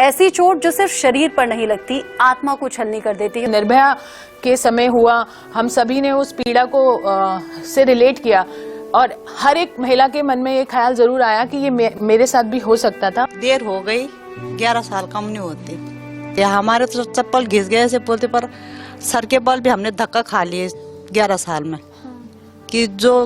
ऐसी चोट जो सिर्फ शरीर पर नहीं लगती, आत्मा को छलनी कर देती है। निर्भया के समय हुआ, हम सभी ने उस पीड़ा को से रिलेट किया और हर एक महिला के मन में ये ख्याल जरूर आया कि ये मेरे साथ भी हो सकता था। देर हो गई, 11 साल कम नहीं होती। या हमारे तो चप्पल घिस गए ऐसे बोलते, पर सर के बल भी हमने धक्का खा लिए 11 साल में, कि जो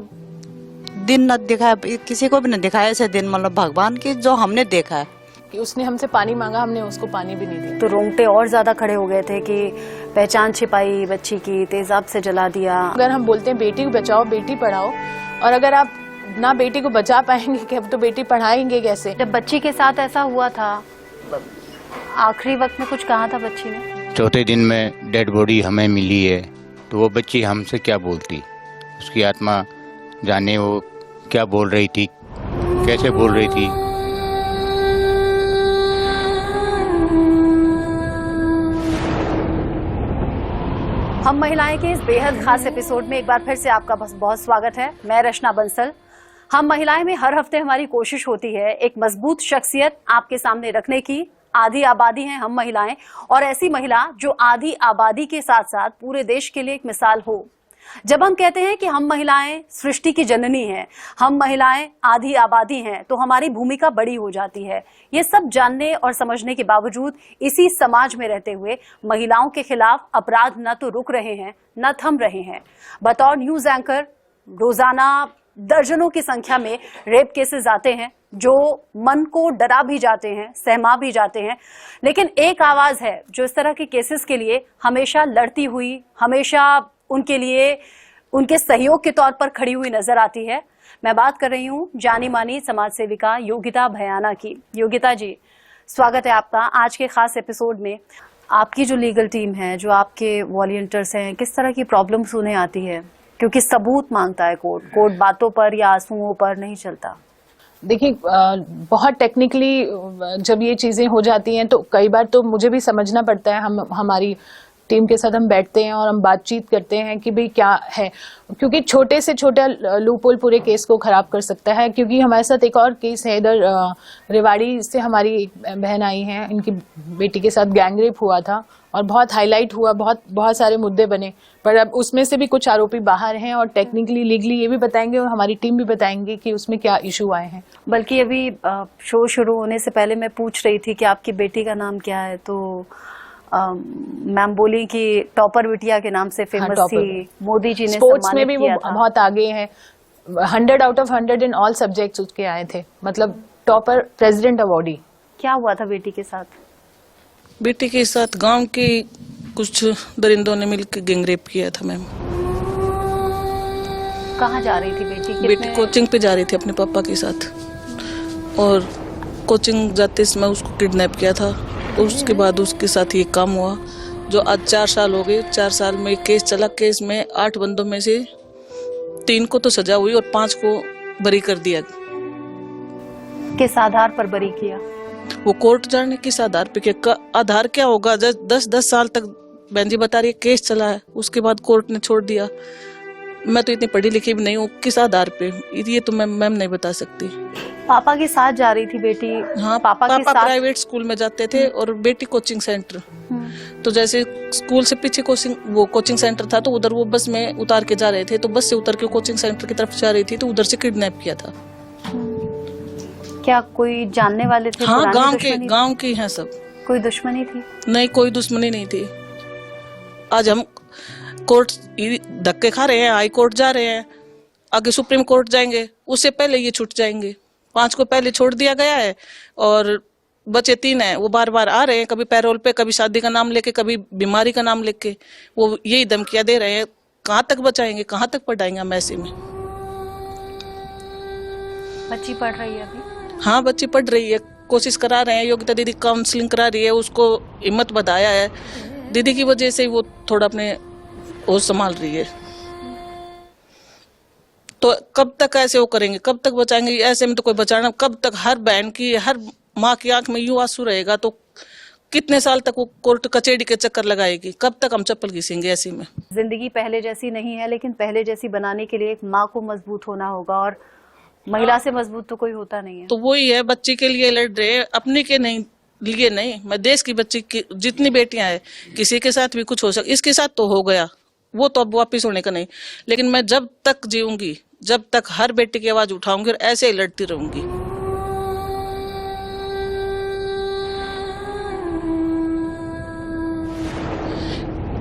दिन न दिखाया, किसी को भी नहीं दिखाया ऐसे दिन, मतलब भगवान की जो हमने देखा है। कि उसने हमसे पानी मांगा, हमने उसको पानी भी नहीं दिया। तो रोंगटे और ज्यादा खड़े हो गए थे कि पहचान छिपाई बच्ची की, तेजाब से जला दिया। अगर हम बोलते हैं बेटी बचाओ बेटी पढ़ाओ, और अगर आप ना बेटी को बचा पाएंगे कि अब तो बेटी पढ़ाएंगे कैसे। जब बच्ची के साथ ऐसा हुआ था, आखिरी वक्त में कुछ कहा था बच्ची ने? चौथे दिन में डेड बॉडी हमें मिली है, तो वो बच्ची हमसे क्या बोलती, उसकी आत्मा जाने वो क्या बोल रही थी, कैसे बोल रही थी। हम महिलाएं के इस बेहद खास एपिसोड में एक बार फिर से आपका बहुत स्वागत है। मैं रचना बंसल। हम महिलाएं में हर हफ्ते हमारी कोशिश होती है एक मजबूत शख्सियत आपके सामने रखने की। आधी आबादी हैं हम महिलाएं, और ऐसी महिला जो आधी आबादी के साथ साथ पूरे देश के लिए एक मिसाल हो। जब हम कहते हैं कि हम महिलाएं सृष्टि की जननी हैं, हम महिलाएं आधी आबादी हैं, तो हमारी भूमिका बड़ी हो जाती है। ये सब जानने और समझने के बावजूद इसी समाज में रहते हुए महिलाओं के खिलाफ अपराध न तो रुक रहे हैं, न थम रहे हैं। बतौर न्यूज एंकर रोजाना दर्जनों की संख्या में रेप केसेस आते हैं जो मन को डरा भी जाते हैं, सहमा भी जाते हैं। लेकिन एक आवाज है जो इस तरह के केसेस के लिए हमेशा लड़ती हुई, हमेशा उनके लिए उनके सहयोग के तौर पर खड़ी हुई नजर आती है। मैं बात कर रही हूँ जानी मानी समाज सेविका योगिता भयाना की। योगिता जी, स्वागत है आपका आज के खास एपिसोड में। आपकी जो लीगल टीम है, जो आपके वॉलंटियर्स हैं, किस तरह की प्रॉब्लम्स उन्हें आती है? क्योंकि सबूत मांगता है कोर्ट बातों पर या आंसुओं पर नहीं चलता। देखिए, बहुत टेक्निकली जब ये चीजें हो जाती हैं तो कई बार तो मुझे भी समझना पड़ता है। हमारी टीम के साथ हम बैठते हैं और हम बातचीत करते हैं कि भाई क्या है, क्योंकि छोटे से छोटा लूपहोल पूरे केस को खराब कर सकता है। क्योंकि हमारे साथ एक और केस है, इधर रेवाड़ी से हमारी एक बहन आई हैं, इनकी बेटी के साथ गैंग रेप हुआ था और बहुत हाईलाइट हुआ, बहुत सारे मुद्दे बने, पर अब उसमें से भी कुछ आरोपी बाहर हैं और टेक्निकली लीगली ये भी बताएंगे और हमारी टीम भी बताएंगे कि उसमें क्या इशू आए हैं। बल्कि अभी शो शुरू होने से पहले मैं पूछ रही थी कि आपकी बेटी का नाम क्या है, तो मैम बोली कि टॉपर बिटिया के नाम से फेमस थी, मोदी जी ने स्पोर्ट्स में भी वो था। बहुत आगे हैं, 100 out of 100 in all subjects उसके आए थे, मतलब टॉपर प्रेसिडेंट अवार्डी। क्या हुआ था बेटी के साथ? बेटी के साथ गांव के कुछ दरिंदों ने मिलकर गैंगरेप किया था मैम। कहाँ जा रही थी बेटी? बेटी कोचिंग पे जा रही थी अपने पापा के साथ, और कोचिंग जाते समय उसको किडनैप किया था। उसके बाद उसके साथ ये काम हुआ, जो आज 4 साल हो गए। 4 साल में केस चला। केस में 8 बंदों में से 3 को तो सजा हुई और 5 को बरी कर दिया। किस आधार पर बरी किया? वो कोर्ट जाने किस आधार पे किया, आधार क्या होगा? 10 साल तक बहन जी बता रही है केस चला है, उसके बाद कोर्ट ने छोड़ दिया। मैं तो इतनी पढ़ी लिखी भी नहीं हूँ, किस आधार पे ये तो मैम नहीं बता सकती। पापा के साथ जा रही थी बेटी? हाँ, पापा के साथ प्राइवेट स्कूल में जाते थे और बेटी कोचिंग सेंटर। तो जैसे स्कूल से पीछे कोचिंग सेंटर था, तो उधर वो बस में उतार के जा रहे थे, तो बस से उतर के कोचिंग सेंटर की तरफ जा रही थी, तो उधर से किडनैप किया था। क्या कोई जानने वाले थे? हाँ, गांव के हैं सब। कोई दुश्मनी थी? नहीं, कोई दुश्मनी नहीं थी। आज हम कोर्ट धक्के खा रहे हैं, हाई कोर्ट जा रहे हैं, आगे सुप्रीम कोर्ट जाएंगे, उससे पहले ये छूट जाएंगे। 5 को पहले छोड़ दिया गया है और बचे 3 हैं, वो बार बार आ रहे हैं, कभी पैरोल पे, कभी शादी का नाम लेके, कभी बीमारी का नाम लेके। वो यही धमकियां दे रहे हैं। कहाँ तक बचाएंगे, कहाँ तक पढ़ाएंगे हम ऐसे में? बच्ची पढ़ रही है अभी? हाँ, बच्ची पढ़ रही है, कोशिश करा रहे हैं। योगिता दीदी काउंसलिंग करा रही है, उसको हिम्मत बताया है। दीदी की वजह से वो थोड़ा अपने होश संभाल रही है। तो कब तक ऐसे वो करेंगे, कब तक बचाएंगे? ऐसे में तो कोई बचाना, कब तक? हर बहन की, हर माँ की आंख में यूं आंसू रहेगा, तो कितने साल तक वो कोर्ट कचहरी के चक्कर लगाएगी? कब तक हम चप्पल घिसेंगे ऐसे में? जिंदगी पहले जैसी नहीं है, लेकिन पहले जैसी बनाने के लिए एक माँ को मजबूत होना होगा, और महिला से मजबूत तो कोई होता नहीं है। तो वही है, बच्चे के लिए लड़ रहे हैं, अपने के नहीं लिए नहीं, मैं देश की बच्ची की जितनी बेटियां हैं किसी के साथ भी कुछ हो सकता, इसके साथ तो हो गया, वो तो अब वापिस होने का नहीं, लेकिन मैं जब तक जीऊंगी, जब तक हर बेटी की आवाज उठाऊंगी और ऐसे ही लड़ती रहूंगी।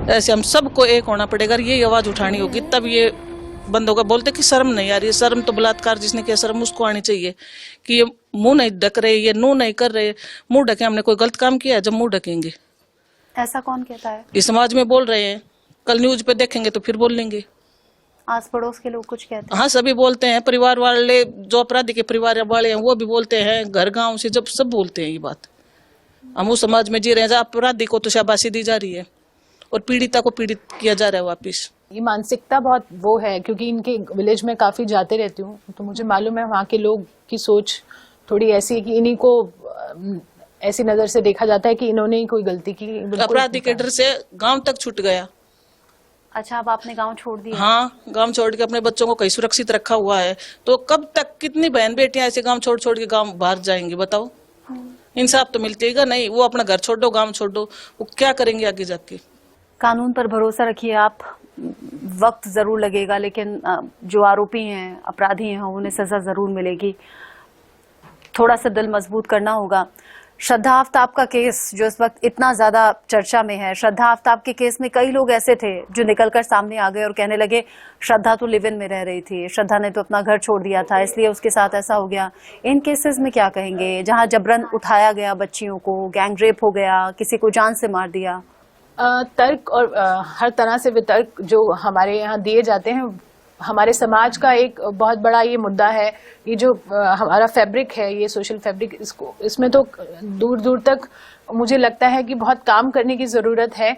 ऐसे हम सबको एक होना पड़ेगा, ये आवाज उठानी होगी, तब ये बंद होगा। बोलते कि शर्म नहीं आ रही, शर्म तो बलात्कार जिसने किया शर्म उसको आनी चाहिए कि ये मुंह नहीं ढक रहे, ये नो नहीं कर रहे, मुंह ढके, हमने कोई गलत काम किया है, जब मुंह ढकेंगे। ऐसा कौन कहता है? इस समाज में बोल रहे हैं, कल न्यूज पे देखेंगे तो फिर बोल लेंगे। आस पड़ोस के लोग कुछ कहते हैं? हाँ, सभी बोलते हैं, परिवार वाले जो अपराधी के परिवार वाले हैं वो भी बोलते हैं, घर गांव से जब सब बोलते हैं ये बात। हम उस समाज में जी रहे हैं जहाँ अपराधी को तो शाबाशी दी जा रही है और पीड़िता को पीड़ित किया जा रहा है वापिस। ये मानसिकता बहुत वो है, क्योंकि इनके विलेज में काफी जाते रहती हूँ, तो मुझे मालूम है वहाँ के लोग की सोच थोड़ी ऐसी है कि इन्हीं को ऐसी नजर से देखा जाता है कि इन्होंने ही कोई गलती की। अपराधी के डर से गांव तक छूट गया। अच्छा, अब आपने गांव छोड़ दिया? हाँ, गांव छोड़ के अपने बच्चों को कहीं सुरक्षित रखा हुआ है, तो कब तक कितनी बहन बेटियां ऐसे गांव छोड़ छोड़ के गांव बाहर जाएंगी बताओ? इंसाफ तो मिलतेगा नहीं। वो अपना घर छोड़ दो, गांव छोड़ दो, वो क्या करेंगे आगे जाके? कानून पर भरोसा रखिए आप, वक्त जरूर लगेगा, लेकिन जो आरोपी हैं, अपराधी हैं, उन्हें सजा जरूर मिलेगी। थोड़ा सा दिल मजबूत करना होगा। श्रद्धा आफ्ताब का केस जो इस वक्त इतना ज्यादा चर्चा में है, श्रद्धा आफ्ताब के केस में कई लोग ऐसे थे जो निकलकर सामने आ गए और कहने लगे श्रद्धा तो लिव इन में रह रही थी, श्रद्धा ने तो अपना घर छोड़ दिया था, इसलिए उसके साथ ऐसा हो गया। इन केसेस में क्या कहेंगे जहां जबरन उठाया गया बच्चियों को, गैंग रेप हो गया, किसी को जान से मार दिया? तर्क और हर तरह से वितर्क जो हमारे यहाँ दिए जाते हैं, हमारे समाज का एक बहुत बड़ा ये मुद्दा है। ये जो हमारा फैब्रिक है, ये सोशल फैब्रिक, इसमें तो दूर दूर तक मुझे लगता है कि बहुत काम करने की जरूरत है,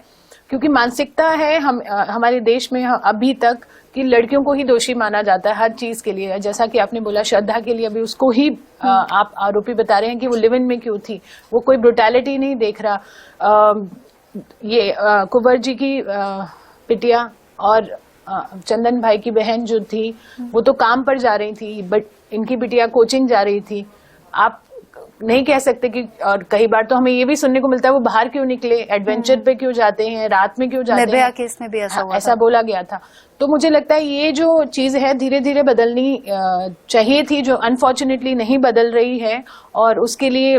क्योंकि मानसिकता है हमारे देश में अभी तक कि लड़कियों को ही दोषी माना जाता है हर चीज के लिए। जैसा कि आपने बोला श्रद्धा के लिए, अभी उसको ही आप आरोपी बता रहे हैं कि वो लिव इन में क्यों थी, वो कोई ब्रुटैलिटी नहीं देख रहा। ये कुंवर जी की बिटिया और चंदन भाई की बहन जो थी वो तो काम पर जा रही थी, बट इनकी बिटिया कोचिंग जा रही थी। आप नहीं कह सकते कि, और कई बार तो हमें ये भी सुनने को मिलता है वो बाहर क्यों निकले, एडवेंचर पे क्यों जाते हैं, रात में क्यों जाते हैं। निर्भया केस में भी ऐसा हुआ ऐसा बोला गया था। तो मुझे लगता है ये जो चीज है धीरे धीरे बदलनी चाहिए थी, जो अनफॉर्चुनेटली नहीं बदल रही है, और उसके लिए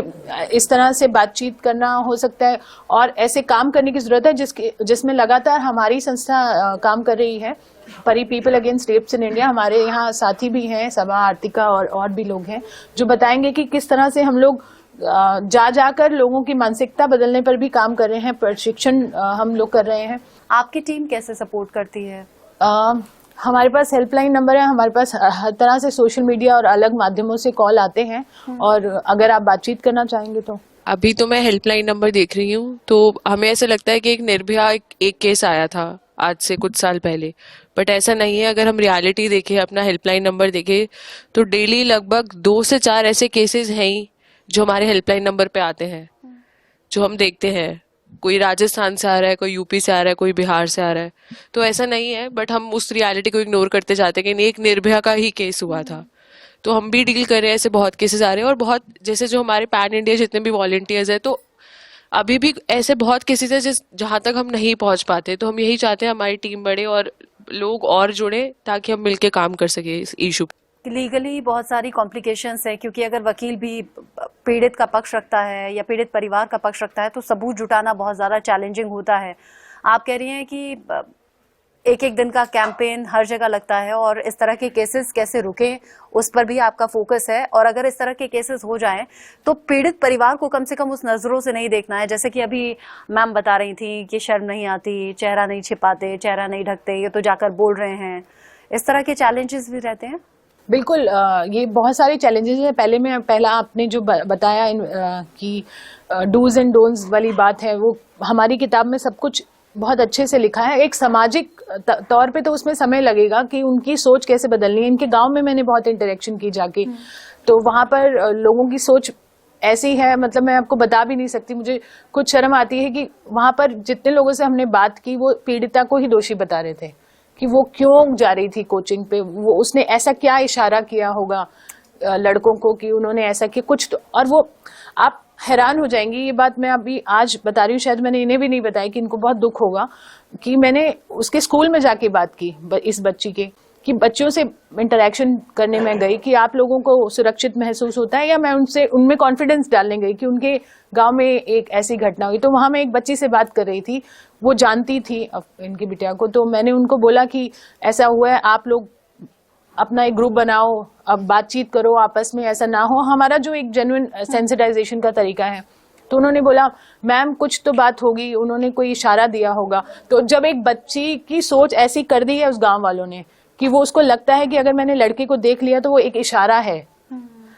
इस तरह से बातचीत करना हो सकता है और ऐसे काम करने की जरूरत है जिसमें लगातार हमारी संस्था काम कर रही है। PARI people against rapes in India, हमारे यहाँ साथी भी हैं, सबा, आर्तिका और भी लोग हैं जो बताएंगे कि किस तरह से हम लोग जाकर लोगों की मानसिकता बदलने पर भी काम कर रहे हैं, प्रशिक्षण हम लोग कर रहे हैं। आपकी टीम कैसे सपोर्ट करती है? हमारे पास हेल्पलाइन नंबर है, हमारे पास हर तरह से सोशल मीडिया और अलग माध्यमों से कॉल आते हैं, और अगर आप बातचीत करना चाहेंगे तो। अभी तो मैं हेल्पलाइन नंबर देख रही हूँ, तो हमें ऐसा लगता है कि एक निर्भया एक केस आया था आज से कुछ साल पहले, बट ऐसा नहीं है। अगर हम रियलिटी देखें, अपना हेल्पलाइन नंबर देखें, तो डेली लगभग 2 से 4 ऐसे केसेस हैं ही जो हमारे हेल्पलाइन नंबर पे आते हैं, जो हम देखते हैं। कोई राजस्थान से आ रहा है, कोई यूपी से आ रहा है, कोई बिहार से आ रहा है, तो ऐसा नहीं है, बट हम उस रियलिटी को इग्नोर करते जाते हैं कि एक निर्भया का ही केस हुआ था। तो हम भी डील कर रहे हैं, ऐसे बहुत केसेस आ रहे हैं, और बहुत जैसे जो हमारे पैन इंडिया जितने भी वॉलंटियर्स हैं, तो अभी भी ऐसे बहुत केसेस है जहाँ तक हम नहीं पहुंच पाते। तो हम यही चाहते हैं हमारी टीम बढ़े और लोग और जुड़े, ताकि हम मिलके काम कर सके इस इशू। लीगली बहुत सारी कॉम्प्लिकेशंस है, क्योंकि अगर वकील भी पीड़ित का पक्ष रखता है या पीड़ित परिवार का पक्ष रखता है तो सबूत जुटाना बहुत ज़्यादा चैलेंजिंग होता है। आप कह रही हैं कि एक एक दिन का कैंपेन हर जगह लगता है, और इस तरह के केसेस कैसे रुके उस पर भी आपका फोकस है, और अगर इस तरह के केसेस हो जाएं तो पीड़ित परिवार को कम से कम उस नज़रों से नहीं देखना है, जैसे कि अभी मैम बता रही थी कि शर्म नहीं आती, चेहरा नहीं छिपाते, चेहरा नहीं ढकते, ये तो जाकर बोल रहे हैं। इस तरह के चैलेंजेस भी रहते हैं। बिल्कुल, ये बहुत सारे चैलेंजेस हैं। पहला आपने जो बताया कि डूज एंड डोंट्स वाली बात है, वो हमारी किताब में सब कुछ बहुत अच्छे से लिखा है। एक सामाजिक तौर पे तो उसमें समय लगेगा कि उनकी सोच कैसे बदलनी है। इनके गांव में मैंने बहुत इंटरेक्शन की जाके, तो वहां पर लोगों की सोच ऐसी है, मतलब मैं आपको बता भी नहीं सकती। मुझे कुछ शर्म आती है कि वहां पर जितने लोगों से हमने बात की वो पीड़िता को ही दोषी बता रहे थे कि वो क्यों जा रही थी कोचिंग पे, वो उसने ऐसा क्या इशारा किया होगा लड़कों को कि उन्होंने ऐसा किया कुछ। तो और वो आप हैरान हो जाएंगी। ये बात मैं अभी आज बता रही हूँ, शायद मैंने इन्हें भी नहीं बताया कि इनको बहुत दुख होगा कि मैंने उसके स्कूल में जाके बात की इस बच्ची के, कि बच्चों से इंटरेक्शन करने में गई कि आप लोगों को सुरक्षित महसूस होता है, या मैं उनमें कॉन्फिडेंस डालने गई कि उनके गांव में एक ऐसी घटना हुई। तो वहां मैं एक बच्ची से बात कर रही थी, वो जानती थी इनकी बिटिया को, तो मैंने उनको बोला कि ऐसा हुआ है, आप लोग अपना एक ग्रुप बनाओ, अब बातचीत करो आपस में, ऐसा ना हो, हमारा जो एक जेन्युइन सेंसिटाइजेशन का तरीका है। तो उन्होंने बोला मैम कुछ तो बात होगी, उन्होंने कोई इशारा दिया होगा। तो जब एक बच्ची की सोच ऐसी कर दी है उस गांव वालों ने कि वो उसको लगता है कि अगर मैंने लड़के को देख लिया तो वो एक इशारा है,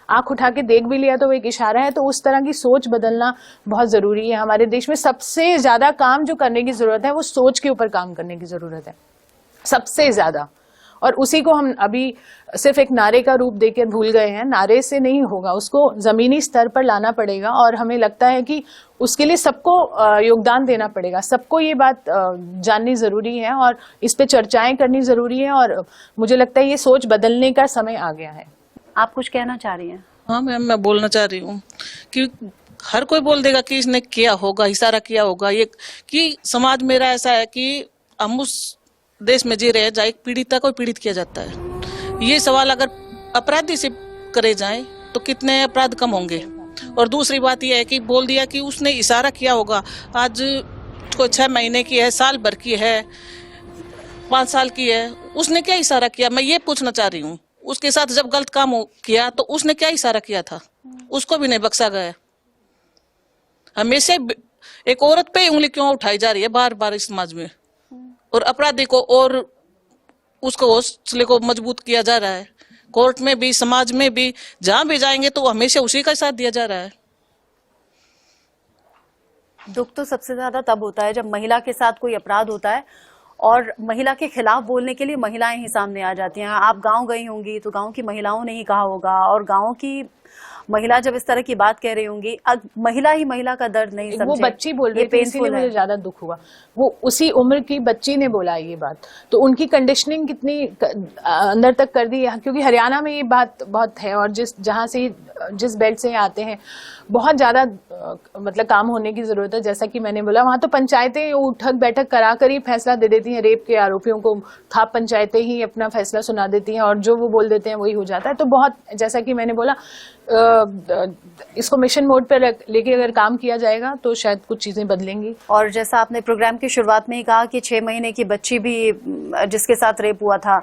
आंख उठा के देख भी लिया तो वो एक इशारा है, तो उस तरह की सोच बदलना बहुत जरूरी है। हमारे देश में सबसे ज्यादा काम जो करने की जरूरत है वो सोच के ऊपर काम करने की जरूरत है, सबसे ज्यादा। और उसी को हम अभी सिर्फ एक नारे का रूप देकर भूल गए हैं। नारे से नहीं होगा, उसको जमीनी स्तर पर लाना पड़ेगा, और हमें लगता है कि उसके लिए सबको योगदान देना पड़ेगा। सबको ये बात जाननी जरूरी है और इस पे चर्चाएं करनी जरूरी है, और मुझे लगता है ये सोच बदलने का समय आ गया है। आप कुछ कहना चाह रही हैं? हाँ मैम, मैं बोलना चाह रही हूँ कि हर कोई बोल देगा कि इसने किया होगा, इशारा किया होगा, ये कि समाज मेरा ऐसा है कि हम उस देश में जी रहे हैं जहाँ एक पीड़िता को पीड़ित किया जाता है। ये सवाल अगर अपराधी से करे जाए तो कितने अपराध कम होंगे। और दूसरी बात यह है कि बोल दिया कि उसने इशारा किया होगा, आज कोई 6 महीने की है, साल भर की है, 5 साल की है, उसने क्या इशारा किया? मैं ये पूछना चाह रही हूँ। उसके साथ जब गलत काम किया तो उसने क्या इशारा किया था? उसको भी नहीं बख्शा गया। हमेशा एक औरत पे उंगली क्यों उठाई जा रही है बार बार इस समाज में, और अपराधी को और उसको हौसले को मजबूत किया जा रहा है। कोर्ट में भी, समाज में भी, जहां भी जाएंगे तो हमेशा उसी का साथ दिया जा रहा है। दुख तो सबसे ज्यादा तब होता है जब महिला के साथ कोई अपराध होता है और महिला के खिलाफ बोलने के लिए महिलाएं ही सामने आ जाती हैं। आप गांव गई होंगी तो गांव की महिलाओं ने ही कहा होगा, और गांव की महिला जब इस तरह की बात कह रही होंगी, महिला ही महिला का दर्द नहीं समझे। वो बच्ची बोल रही थी, इसीलिए मुझे ज्यादा दुख हुआ। वो उसी उम्र की बच्ची ने बोला ये बात, तो उनकी कंडीशनिंग कितनी अंदर तक कर दी है, क्योंकि हरियाणा में ये बात बहुत है, और जिस बेल्ट से आते हैं बहुत ज्यादा मतलब काम होने की जरूरत है। जैसा कि मैंने बोला, वहां तो पंचायतें उठक बैठक करा कर ही फैसला दे देती हैं। रेप के आरोपियों को खाप पंचायतें ही अपना फैसला सुना देती हैं, और जो वो बोल देते हैं वही हो जाता है। तो बहुत, जैसा कि मैंने बोला, इसको मिशन मोड पर लेके अगर काम किया जाएगा तो शायद कुछ चीजें बदलेंगी। और जैसा आपने प्रोग्राम की शुरुआत में ही कहा कि 6 महीने की बच्ची भी जिसके साथ रेप हुआ था,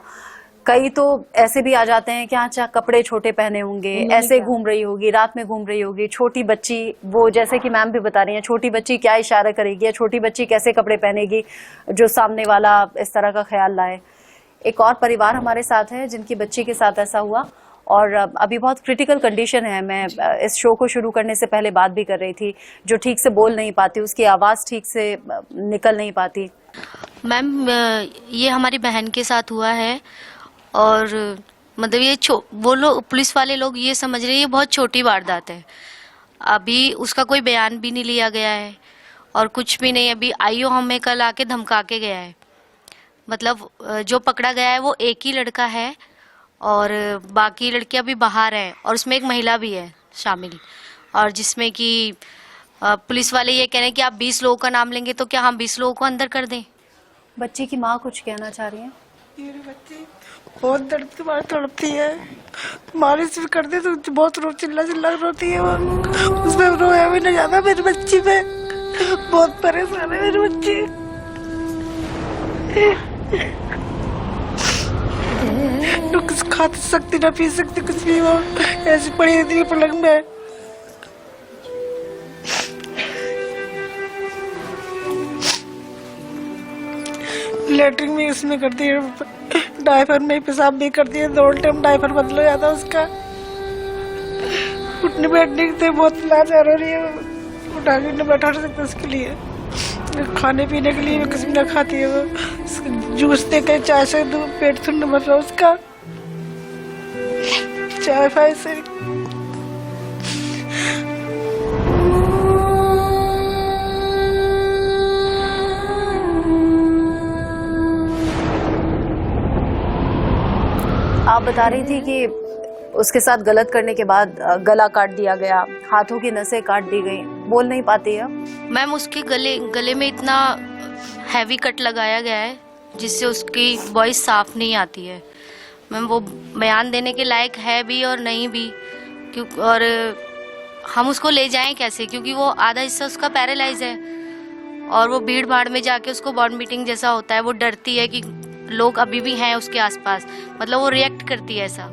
कई तो ऐसे भी आ जाते हैं कि अच्छा कपड़े छोटे पहने होंगे, ऐसे घूम रही होगी, रात में घूम रही होगी, छोटी बच्ची, वो जैसे कि मैम भी बता रही हैं, छोटी बच्ची क्या इशारा करेगी या छोटी बच्ची कैसे कपड़े पहनेगी जो सामने वाला इस तरह का ख्याल लाए। एक और परिवार हमारे साथ है जिनकी बच्ची के साथ ऐसा हुआ, और अभी बहुत क्रिटिकल कंडीशन है। मैं इस शो को शुरू करने से पहले बात भी कर रही थी, जो ठीक से बोल नहीं पाती, उसकी आवाज़ ठीक से निकल नहीं पाती। मैम ये हमारी बहन के साथ हुआ है, और मतलब ये वो लोग, पुलिस वाले लोग ये समझ रहे हैं ये बहुत छोटी वारदात है। अभी उसका कोई बयान भी नहीं लिया गया है और कुछ भी नहीं। अभी आईओ हमें कल आके धमका के गया है। मतलब जो पकड़ा गया है वो एक ही लड़का है और बाकी लड़कियां भी बाहर हैं, और उसमें एक महिला भी है शामिल, और जिसमें कि पुलिस वाले ये कह रहे हैं कि आप 20 लोगों का नाम लेंगे तो क्या हम 20 लोगों को अंदर कर दें? बच्ची की माँ कुछ कहना चाह रही है। मेरी बच्ची बहुत दर्द के बाद तड़पती है, मालिश भी करते तो बहुत चिल्ला रोती है वो। उसमें रोया भी नहीं जाता मेरी बच्ची पे, बहुत परेशान है मेरी बच्ची। कुछ खा सकती ना पी सकती कुछ भी, वो ऐसी पड़ी रहती है पलंग में। लेटरिन भी इसमें करती है, डायपर में पेशाब भी करती है, 2 टाइम डायपर बदला जाता है उसका। उठने बैठने के बहुत लाचार हो रही है, उठा के नहीं बैठा सकता उसके लिए। खाने पीने के लिए भी कुछ ना खाती है वो, जूस देते हैं, चाय से पेट थोड़ा मर रहा उसका, चाय फाय से। आप बता रही थी कि उसके साथ गलत करने के बाद गला काट दिया गया, हाथों की नसें काट दी गई, बोल नहीं पाती है। मैम उसके गले में इतना हैवी कट लगाया गया है जिससे उसकी वॉइस साफ नहीं आती है। मैम वो बयान देने के लायक है भी और नहीं भी, क्योंकि और हम उसको ले जाएं कैसे, क्योंकि वो आधा हिस्सा उसका पैरालाइज है और वो भीड़ भाड़ में जाके उसको बॉर्ड मीटिंग जैसा होता है, वो डरती है कि लोग अभी भी हैं उसके आसपास, मतलब वो रिएक्ट करती है ऐसा।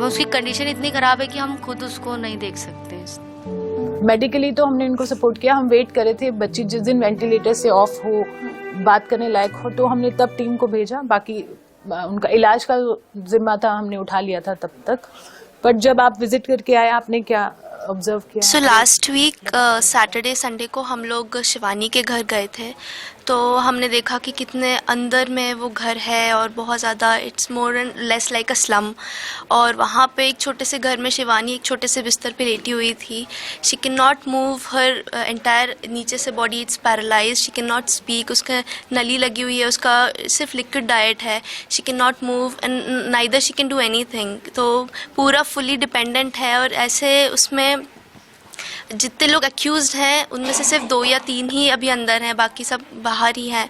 उसकी कंडीशन इतनी खराब है कि हम खुद उसको नहीं देख सकते। मेडिकली तो हमने इनको सपोर्ट किया, हम वेट कर रहे थे बच्ची जिस दिन वेंटिलेटर से ऑफ हो, बात करने लायक हो, तो हमने तब टीम को भेजा। बाकी उनका इलाज का जिम्मा था, हमने उठा लिया था तब तक। बट जब आप विजिट करके आए, आपने क्या ऑब्जर्व किया? So last week Saturday Sunday को हम लोग शिवानी के घर गए थे, तो हमने देखा कि कितने अंदर में वो घर है और बहुत ज़्यादा it's more and less like a slum. और वहाँ पे एक छोटे से घर में शिवानी एक छोटे से बिस्तर पे लेटी हुई थी। She can not move her entire नीचे से body, it's paralyse, she can not speak, उसका नली लगी हुई है, उसका सिर्फ लिक्विड डाइट है, she can not move and neither she can do anything. तो पूरा फुली डिपेंडेंट है। और ऐसे उसमें जितने लोग एक्यूज्ड हैं उनमें से सिर्फ 2 या 3 ही अभी अंदर हैं, बाकी सब बाहर ही हैं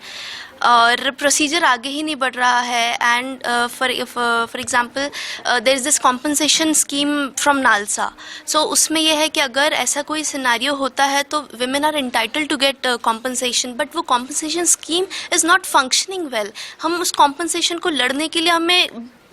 और प्रोसीजर आगे ही नहीं बढ़ रहा है। And for example there is this compensation scheme from NALSA. So उसमें यह है कि अगर ऐसा कोई सिनेरियो होता है तो women are entitled to get compensation, but वो compensation scheme is not functioning well. हम उस कॉम्पनसेशन को लड़ने के लिए हमें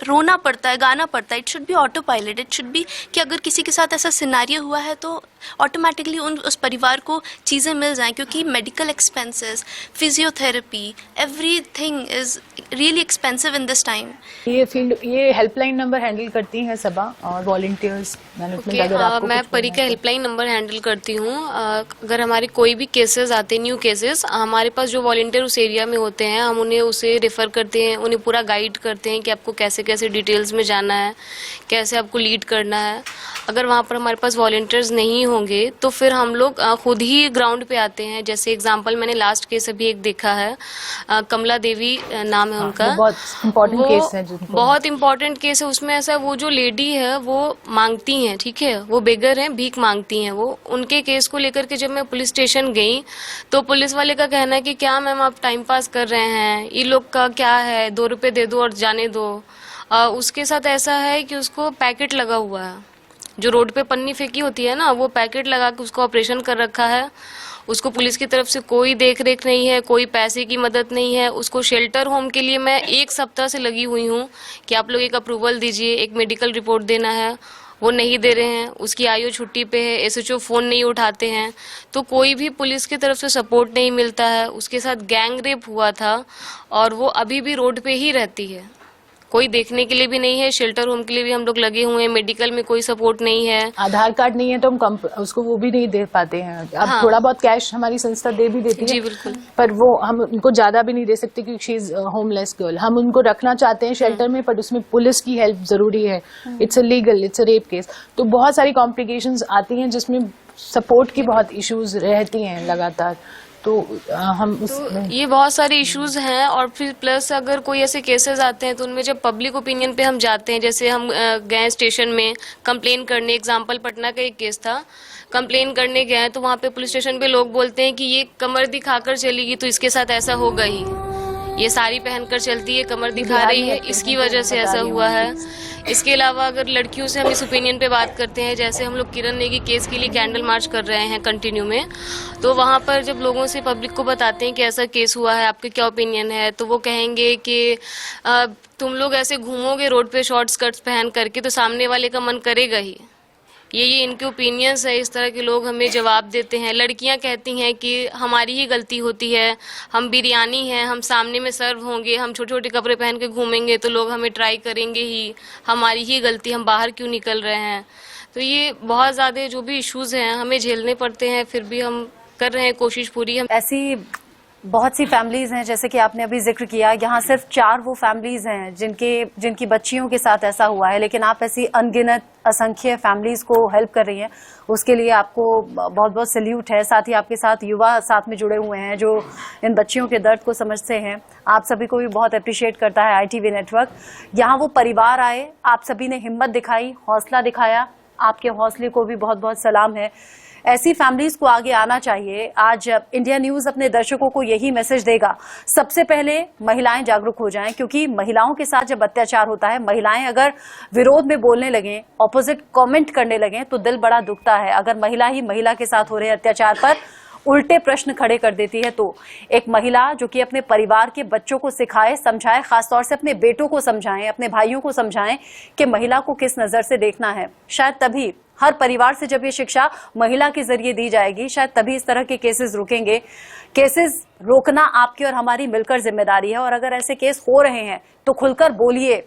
रोना पड़ता है, गाना पड़ता है। It should be auto pilot, it should be कि अगर किसी के साथ ऐसा सिनेरियो हुआ है तो ऑटोमेटिकली उस परिवार को चीज़ें मिल जाएं, क्योंकि medical expenses, physiotherapy, everything is really expensive in this time. ये हेल्पलाइन नंबर हैंडल करती हैं सबा और वॉलंटियर्स मैनेजमेंट। अगर आपको मैं कुछ परी का हेल्पलाइन नंबर हैंडल करती हूँ। अगर हमारे कोई भी केसेस आते हैं, न्यू केसेस, हमारे पास जो वॉलंटियर उस एरिया में होते हैं, हम उन्हें उसे रेफ़र करते हैं, उन्हें पूरा गाइड करते हैं कि आपको कैसे कैसे डिटेल्स में जाना है, कैसे आपको लीड करना है। अगर वहाँ पर हमारे पास वॉलंटियर्स नहीं होंगे तो फिर हम लोग खुद ही ग्राउंड पे आते हैं। जैसे एग्जांपल मैंने लास्ट केस अभी एक देखा है, कमला देवी नाम है उनका। बहुत इम्पोर्टेंट केस है, बहुत इम्पोर्टेंट केस है। उसमें ऐसा वो जो लेडी है वो मांगती हैं, ठीक है, वो बेगर हैं, भीख मांगती हैं। वो उनके केस को लेकर के जब मैं पुलिस स्टेशन गई तो पुलिस वाले का कहना है कि क्या मैम आप टाइम पास कर रहे हैं, ये लोग का क्या है, 2 रुपए दे दो और जाने दो। उसके साथ ऐसा है कि उसको पैकेट लगा हुआ है, जो रोड पे पन्नी फेंकी होती है ना, वो पैकेट लगा के उसको ऑपरेशन कर रखा है। उसको पुलिस की तरफ से कोई देख रेख नहीं है, कोई पैसे की मदद नहीं है। उसको शेल्टर होम के लिए मैं 1 सप्ताह से लगी हुई हूँ कि आप लोग एक अप्रूवल दीजिए, एक मेडिकल रिपोर्ट देना है, वो नहीं दे रहे हैं। उसकी आईओ छुट्टी पे है, एसएचओ फ़ोन नहीं उठाते हैं, तो कोई भी पुलिस की तरफ से सपोर्ट नहीं मिलता है। उसके साथ गैंग रेप हुआ था और वो अभी भी रोड पे ही रहती है, कोई देखने के लिए भी नहीं है। शेल्टर होम के लिए भी हम लोग लगे हुए हैं, मेडिकल में कोई सपोर्ट नहीं है। आधार कार्ड नहीं है तो हम उसको वो भी नहीं दे पाते हैं। अब हाँ। थोड़ा बहुत कैश हमारी संस्था दे भी देती है, जी बिल्कुल, पर वो हम उनको ज्यादा भी नहीं दे सकते क्योंकि शी इज होमलेस गर्ल। हम उनको रखना चाहते हैं शेल्टर में, पर उसमें पुलिस की हेल्प जरूरी है। It's a legal, it's a rape case, तो बहुत सारी कॉम्प्लिकेशंस आती हैं जिसमें सपोर्ट की बहुत इश्यूज रहती हैं लगातार। तो हम ये बहुत सारे इश्यूज हैं। और फिर प्लस अगर कोई ऐसे केसेस आते हैं तो उनमें जब पब्लिक ओपिनियन पे हम जाते हैं, जैसे हम गए स्टेशन में कंप्लेन करने, एग्जांपल पटना का एक केस था, कंप्लेन करने गए तो वहाँ पे पुलिस स्टेशन पे लोग बोलते हैं कि ये कमर दिखाकर चलेगी तो इसके साथ ऐसा होगा ही, ये साड़ी पहनकर चलती है, कमर दिखा रही है, इसकी वजह से ऐसा हुआ है। इसके अलावा अगर लड़कियों से हम इस ओपिनियन पे बात करते हैं, जैसे हम लोग किरण नेगी केस के लिए कैंडल मार्च कर रहे हैं कंटिन्यू में, तो वहाँ पर जब लोगों से पब्लिक को बताते हैं कि ऐसा केस हुआ है, आपके क्या ओपिनियन है, तो वो कहेंगे कि तुम लोग ऐसे घूमोगे रोड पे शॉर्ट स्कर्ट्स पहन करके तो सामने वाले का मन करेगा ही। ये इनके ओपिनियंस है, इस तरह के लोग हमें जवाब देते हैं। लड़कियां कहती हैं कि हमारी ही गलती होती है, हम बिरयानी हैं, हम सामने में सर्व होंगे, हम छोटे छोटे कपड़े पहन के घूमेंगे तो लोग हमें ट्राई करेंगे ही, हमारी ही गलती, हम बाहर क्यों निकल रहे हैं। तो ये बहुत ज़्यादा जो भी इश्यूज़ हैं हमें झेलने पड़ते हैं, फिर भी हम कर रहे हैं कोशिश पूरी। हम ऐसी बहुत सी फैमिलीज हैं, जैसे कि आपने अभी जिक्र किया, यहाँ सिर्फ 4 वो फैमिलीज हैं जिनकी बच्चियों के साथ ऐसा हुआ है, लेकिन आप ऐसी अनगिनत असंख्य फैमिलीज को हेल्प कर रही हैं, उसके लिए आपको बहुत बहुत सैल्यूट है। साथ ही आपके साथ युवा साथ में जुड़े हुए हैं जो इन बच्चियों के दर्द को समझते हैं, आप सभी को भी बहुत अप्रिशिएट करता है ITV नेटवर्क। यहाँ वो परिवार आए, आप सभी ने हिम्मत दिखाई, हौसला दिखाया, आपके हौसले को भी बहुत बहुत सलाम है। ऐसी फैमिलीज को आगे आना चाहिए। आज इंडिया न्यूज अपने दर्शकों को यही मैसेज देगा, सबसे पहले महिलाएं जागरूक हो जाएं, क्योंकि महिलाओं के साथ जब अत्याचार होता है, महिलाएं अगर विरोध में बोलने लगें, ऑपोजिट कमेंट करने लगें, तो दिल बड़ा दुखता है। अगर महिला ही महिला के साथ हो रहे अत्याचार पर उल्टे प्रश्न खड़े कर देती है, तो एक महिला जो कि अपने परिवार के बच्चों को सिखाए, समझाए, खासतौर से अपने बेटों को समझाएं, अपने भाइयों को समझाएं कि महिला को किस नजर से देखना है, शायद तभी हर परिवार से जब ये शिक्षा महिला के जरिए दी जाएगी, शायद तभी इस तरह के केसेस रुकेंगे। केसेस रोकना आपकी और हमारी मिलकर जिम्मेदारी है, और अगर ऐसे केस हो रहे हैं तो खुलकर बोलिए।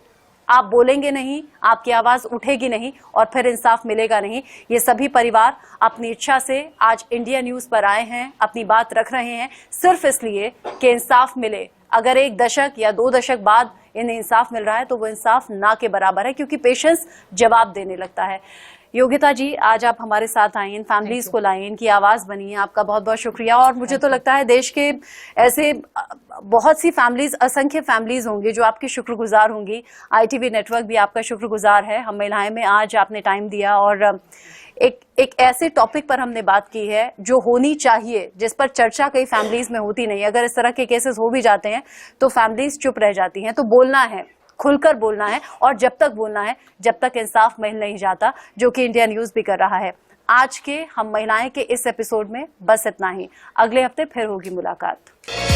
आप बोलेंगे नहीं, आपकी आवाज उठेगी नहीं, और फिर इंसाफ मिलेगा नहीं। ये सभी परिवार अपनी इच्छा से आज इंडिया न्यूज पर आए हैं, अपनी बात रख रहे हैं, सिर्फ इसलिए कि इंसाफ मिले। अगर 1 दशक या 2 दशक बाद इन्हें इंसाफ मिल रहा है तो वो इंसाफ ना के बराबर है, क्योंकि पेशेंस जवाब देने लगता है। योगिता जी, आज आप हमारे साथ आई, इन फैमिलीज को लाई, इनकी आवाज बनी, आपका बहुत बहुत शुक्रिया। और मुझे तो लगता है देश के ऐसे बहुत सी फैमिलीज, असंख्य फैमिलीज होंगी जो आपकी शुक्रगुजार होंगी। ITV नेटवर्क भी आपका शुक्रगुजार है। हम महिलाएं में आज आपने टाइम दिया और एक ऐसे टॉपिक पर हमने बात की है जो होनी चाहिए, जिस पर चर्चा कई फैमिलीज में होती नहीं। अगर इस तरह के केसेस हो भी जाते हैं तो फैमिलीज चुप रह जाती हैं। तो बोलना है, खुलकर बोलना है, और जब तक बोलना है जब तक इंसाफ मिल नहीं जाता, जो कि इंडिया न्यूज भी कर रहा है। आज के हम महिलाएं के इस एपिसोड में बस इतना ही। अगले हफ्ते फिर होगी मुलाकात।